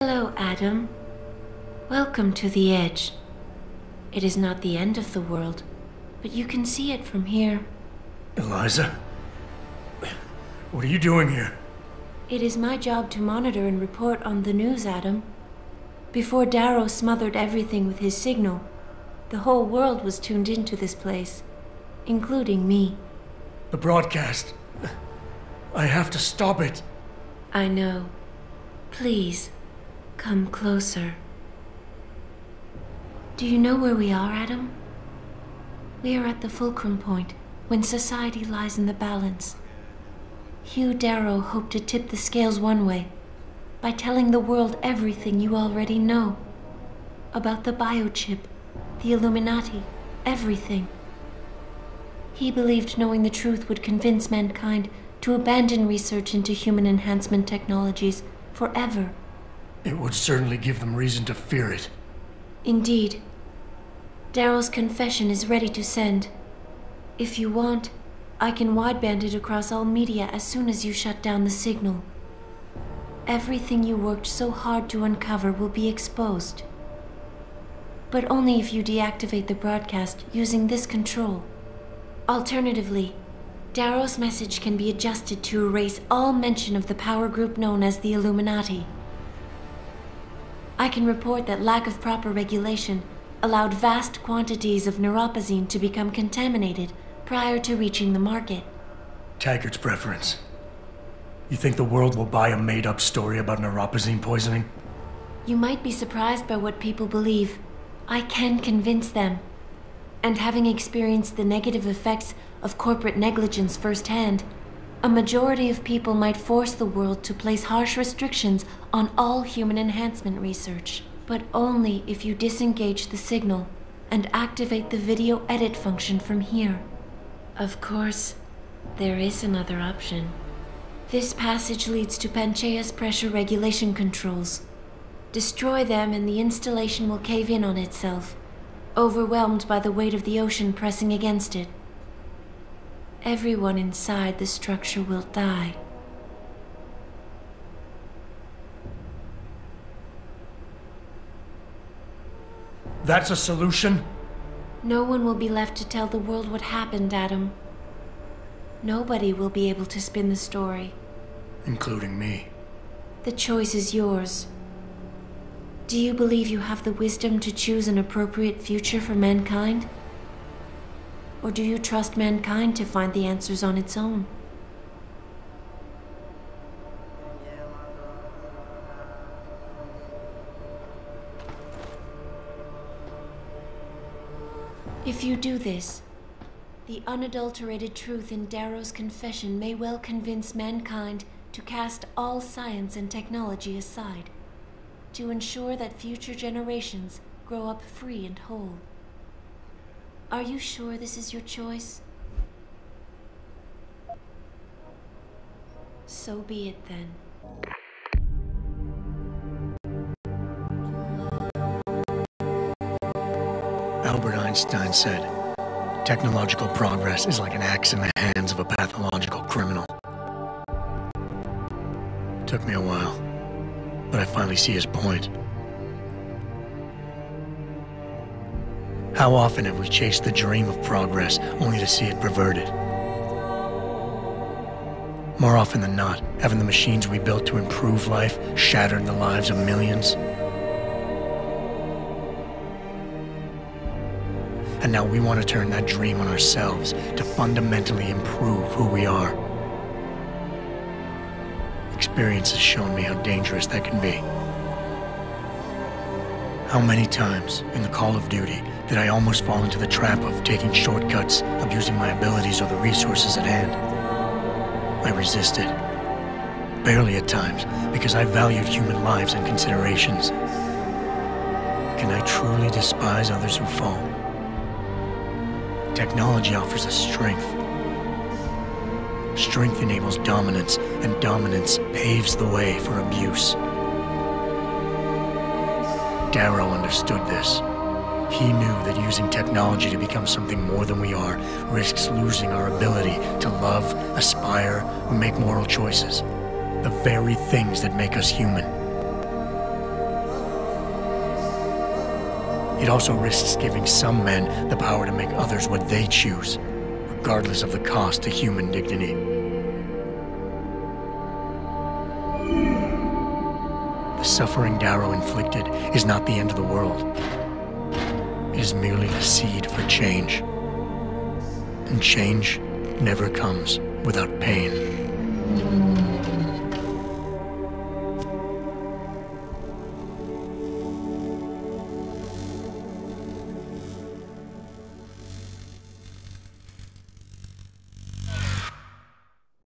Hello, Adam. Welcome to the Edge. It is not the end of the world, but you can see it from here. Eliza? What are you doing here? It is my job to monitor and report on the news, Adam. Before Darrow smothered everything with his signal, the whole world was tuned into this place, including me. The broadcast. I have to stop it. I know. Please, come closer. Do you know where we are, Adam? We are at the fulcrum point, when society lies in the balance. Hugh Darrow hoped to tip the scales one way, by telling the world everything you already know. About the biochip, the Illuminati, everything. He believed knowing the truth would convince mankind to abandon research into human enhancement technologies forever. It would certainly give them reason to fear it. Indeed. Darrow's confession is ready to send. If you want, I can wideband it across all media as soon as you shut down the signal. Everything you worked so hard to uncover will be exposed. But only if you deactivate the broadcast using this control. Alternatively, Darrow's message can be adjusted to erase all mention of the power group known as the Illuminati. I can report that lack of proper regulation allowed vast quantities of neuropozyne to become contaminated prior to reaching the market. Taggart's preference. You think the world will buy a made-up story about neuropozyne poisoning? You might be surprised by what people believe. I can convince them. And having experienced the negative effects of corporate negligence firsthand, a majority of people might force the world to place harsh restrictions on all human enhancement research. But only if you disengage the signal and activate the video edit function from here. Of course, there is another option. This passage leads to Panchea's pressure regulation controls. Destroy them and the installation will cave in on itself, overwhelmed by the weight of the ocean pressing against it. Everyone inside the structure will die. That's a solution? No one will be left to tell the world what happened, Adam. Nobody will be able to spin the story. Including me. The choice is yours. Do you believe you have the wisdom to choose an appropriate future for mankind? Or do you trust mankind to find the answers on its own? If you do this, the unadulterated truth in Darrow's confession may well convince mankind to cast all science and technology aside, to ensure that future generations grow up free and whole. Are you sure this is your choice? So be it then. Albert Einstein said, technological progress is like an axe in the hands of a pathological criminal. Took me a while, but I finally see his point. How often have we chased the dream of progress only to see it perverted? More often than not, haven't the machines we built to improve life shattered the lives of millions? And now we want to turn that dream on ourselves to fundamentally improve who we are. Experience has shown me how dangerous that can be. How many times in the Call of Duty did I almost fall into the trap of taking shortcuts, abusing my abilities or the resources at hand? I resisted. Barely at times, because I valued human lives and considerations. Can I truly despise others who fall? Technology offers us strength. Strength enables dominance, and dominance paves the way for abuse. Darrow understood this. He knew that using technology to become something more than we are risks losing our ability to love, aspire, or make moral choices. The very things that make us human. it also risks giving some men the power to make others what they choose, regardless of the cost to human dignity. The suffering Darrow inflicted is not the end of the world. It is merely the seed for change. And change never comes without pain.